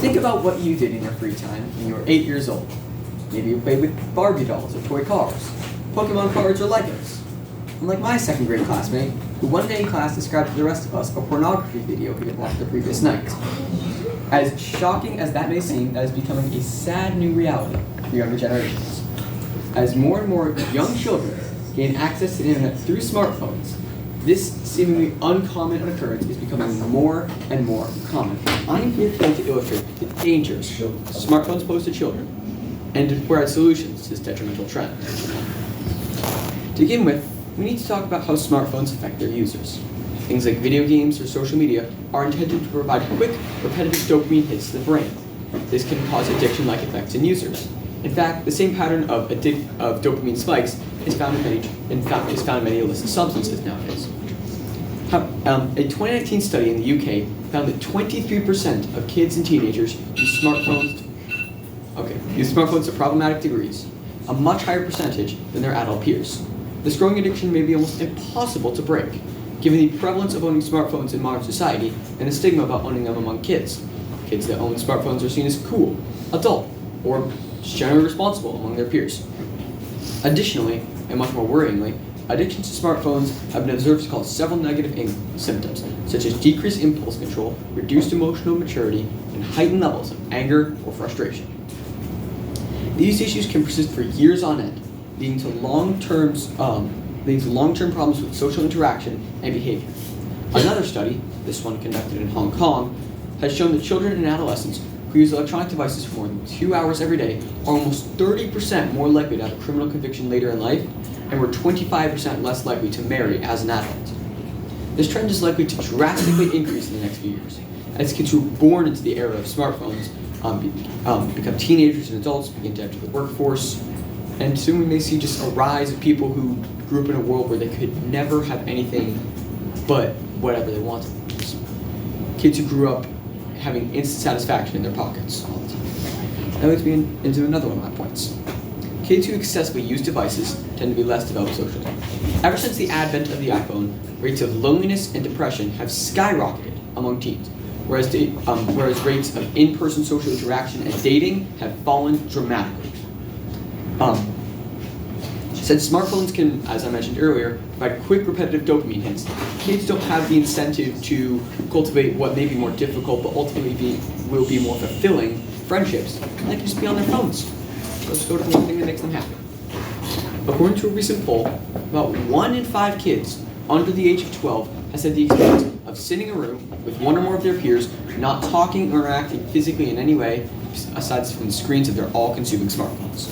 Think about what you did in your free time when you were 8 years old. Maybe you played with Barbie dolls or toy cars, Pokemon cards or Legos. Unlike my second grade classmate, who one day in class described to the rest of us a pornography video he had watched the previous night. As shocking as that may seem, that is becoming a sad new reality for younger generations. As more and more young children gain access to the internet through smartphones, this seemingly uncommon occurrence is becoming more and more common. I am here today to illustrate the dangers smartphones pose to children and to provide solutions to this detrimental trend. To begin with, we need to talk about how smartphones affect their users. Things like video games or social media are intended to provide quick, repetitive dopamine hits to the brain. This can cause addiction-like effects in users. In fact, the same pattern of dopamine spikes is found in many illicit substances nowadays. A 2019 study in the UK found that 23% of kids and teenagers use smartphones to problematic degrees, a much higher percentage than their adult peers. This growing addiction may be almost impossible to break, given the prevalence of owning smartphones in modern society and the stigma about owning them among kids. Kids that own smartphones are seen as cool, adult, or just generally responsible among their peers. Additionally, and much more worryingly, addictions to smartphones have been observed to cause several negative symptoms, such as decreased impulse control, reduced emotional maturity, and heightened levels of anger or frustration. These issues can persist for years on end, leading to long-term problems with social interaction and behavior. Another study, this one conducted in Hong Kong, has shown that children and adolescents who use electronic devices for more than 2 hours every day are almost 30% more likely to have a criminal conviction later in life, and were 25% less likely to marry as an adult. This trend is likely to drastically increase in the next few years, as kids who are born into the era of smartphones become teenagers and adults, begin to enter the workforce, and soon we may see just a rise of people who grew up in a world where they could never have anything but whatever they wanted. Kids who grew up having instant satisfaction in their pockets all the time. That leads me into another one of my points. Kids who excessively use devices tend to be less developed socially. Ever since the advent of the iPhone, rates of loneliness and depression have skyrocketed among teens, whereas rates of in-person social interaction and dating have fallen dramatically. Since smartphones can, as I mentioned earlier, provide quick, repetitive dopamine hits, kids don't have the incentive to cultivate what may be more difficult, but ultimately will be more fulfilling friendships. And they can just be on their phones. Let's go to the one thing that makes them happy. According to a recent poll, about 1 in 5 kids under the age of 12 has had the experience of sitting in a room with one or more of their peers, not talking or interacting physically in any way, aside from the screens of their all-consuming smartphones.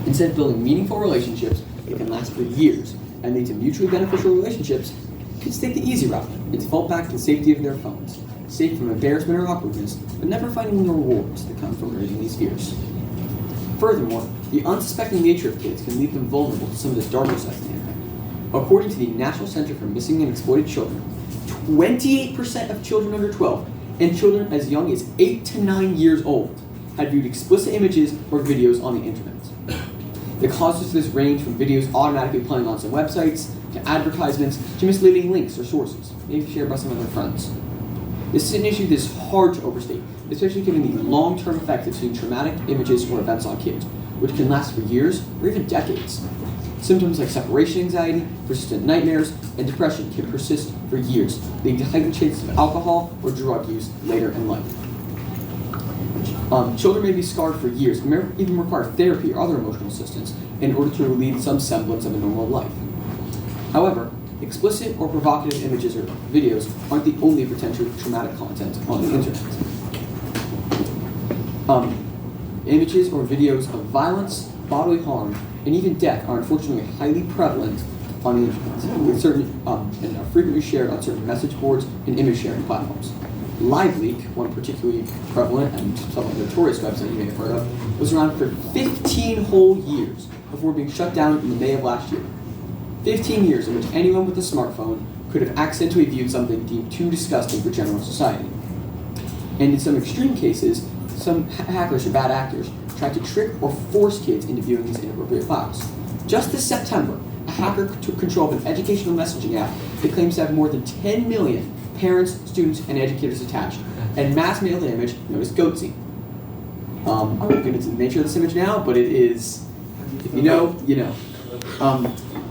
Instead of building meaningful relationships that can last for years and lead to mutually beneficial relationships, kids take the easy route and default back to the safety of their phones, safe from embarrassment or awkwardness, but never finding the rewards that come from raising these fears. Furthermore, the unsuspecting nature of kids can leave them vulnerable to some of the darker sides of the internet. According to the National Center for Missing and Exploited Children, 28% of children under 12 and children as young as 8 to 9 years old had viewed explicit images or videos on the internet. The causes of this range from videos automatically playing on some websites, to advertisements, to misleading links or sources, maybe shared by some of their friends. This is an issue that is hard to overstate, especially given the long-term effects of seeing traumatic images or events on kids, which can last for years or even decades. Symptoms like separation anxiety, persistent nightmares, and depression can persist for years, leading to heightened chances of alcohol or drug use later in life. Children may be scarred for years and may even require therapy or other emotional assistance in order to lead some semblance of a normal life. However, explicit or provocative images or videos aren't the only potential traumatic content on the internet. Images or videos of violence, bodily harm, and even death are unfortunately highly prevalent on the internet, with and are frequently shared on certain message boards and image sharing platforms. LiveLeak, one particularly prevalent and somewhat notorious website you may have heard of, was around for 15 whole years before being shut down in May of last year. 15 years in which anyone with a smartphone could have accidentally viewed something deemed too disgusting for general society. And in some extreme cases, some hackers or bad actors tried to trick or force kids into viewing these inappropriate files. Just this September, a hacker took control of an educational messaging app that claims to have more than 10 million parents, students, and educators attached, and mass mailed an image known as goatsy. I won't get into the nature of this image now, but it is, if you know, you know.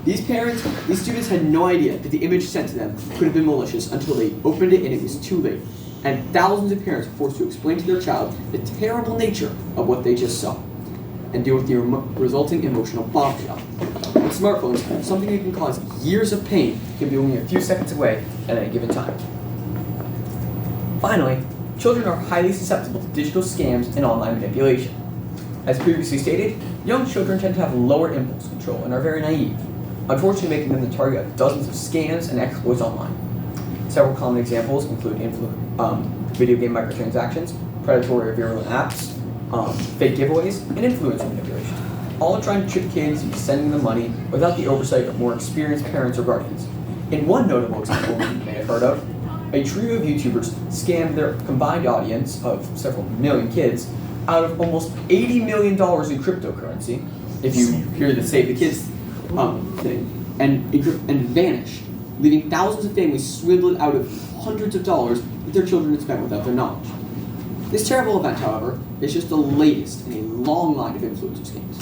These students had no idea that the image sent to them could have been malicious until they opened it and it was too late. And thousands of parents were forced to explain to their child the terrible nature of what they just saw and deal with the resulting emotional bombshell. With smartphones, something that can cause years of pain can be only a few seconds away at any given time. Finally, children are highly susceptible to digital scams and online manipulation. As previously stated, young children tend to have lower impulse control and are very naive, unfortunately making them the target of dozens of scams and exploits online. Several common examples include video game microtransactions, predatory or virulent apps, fake giveaways, and influencer manipulation, all trying to trick kids into sending them money without the oversight of more experienced parents or guardians. In one notable example you may have heard of, a trio of YouTubers scammed their combined audience of several million kids out of almost $80 million in cryptocurrency, if you hear the Save the Kids thing, and vanished, leaving thousands of families swindled out of hundreds of dollars that their children had spent without their knowledge. This terrible event, however, is just the latest in a long line of influencer scams.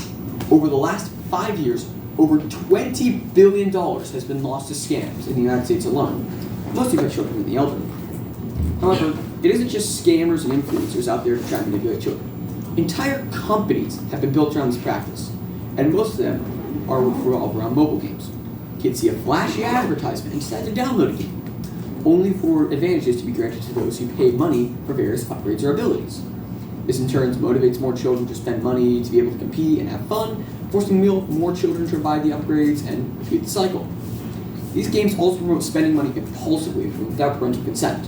Over the last 5 years, over $20 billion has been lost to scams in the United States alone, mostly by children and the elderly. However, it isn't just scammers and influencers out there trying to manipulate children. Entire companies have been built around this practice, and most of them are revolved around mobile games. Kids see a flashy advertisement and decide to download a game, only for advantages to be granted to those who pay money for various upgrades or abilities. This in turn motivates more children to spend money to be able to compete and have fun, forcing more children to buy the upgrades and repeat the cycle. These games also promote spending money impulsively without parental consent.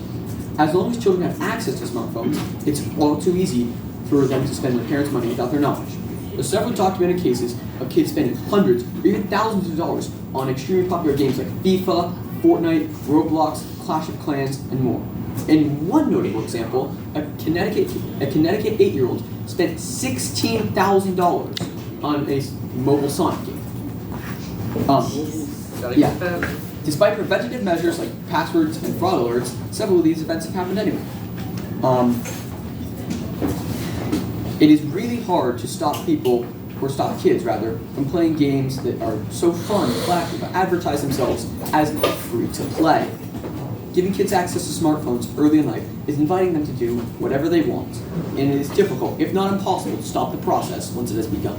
As long as children have access to smartphones, it's all too easy for them to spend their parents' money without their knowledge. There are several documented cases of kids spending hundreds or even thousands of dollars on extremely popular games like FIFA, Fortnite, Roblox, Clash of Clans, and more. In one notable example, a Connecticut 8-year-old spent $16,000 on a mobile Sonic game. Despite preventative measures like passwords and fraud alerts, several of these events have happened anyway. It is really hard to stop kids from playing games that are so fun and flashy, but advertise themselves as free to play. Giving kids access to smartphones early in life is inviting them to do whatever they want, and it is difficult, if not impossible, to stop the process once it has begun.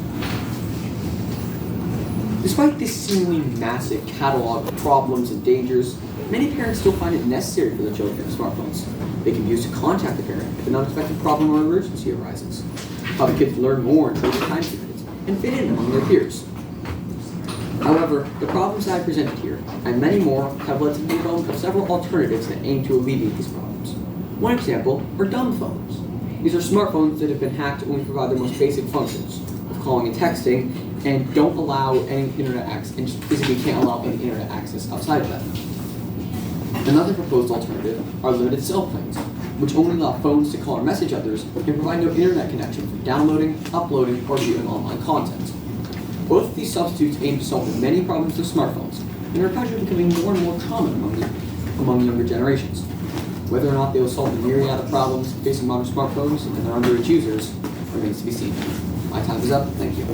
Despite this seemingly massive catalog of problems and dangers, many parents still find it necessary for their children to have smartphones. They can be used to contact the parent if an unexpected problem or emergency arises, how the kids learn more and trade their time secrets, and fit in among their peers. However, the problems that I presented here, and many more, have led to the development of several alternatives that aim to alleviate these problems. One example are dumb phones. These are smartphones that have been hacked to only provide the most basic functions of calling and texting, and don't allow any internet access, and just physically can't allow any internet access outside of that. Another proposed alternative are limited cell phones, which only allow phones to call or message others and provide no internet connection for downloading, uploading, or viewing online content. Both of these substitutes aim to solve the many problems of smartphones, and are gradually becoming more and more common among younger generations. Whether or not they will solve the myriad of problems facing modern smartphones and their underage users remains to be seen. My time is up. Thank you.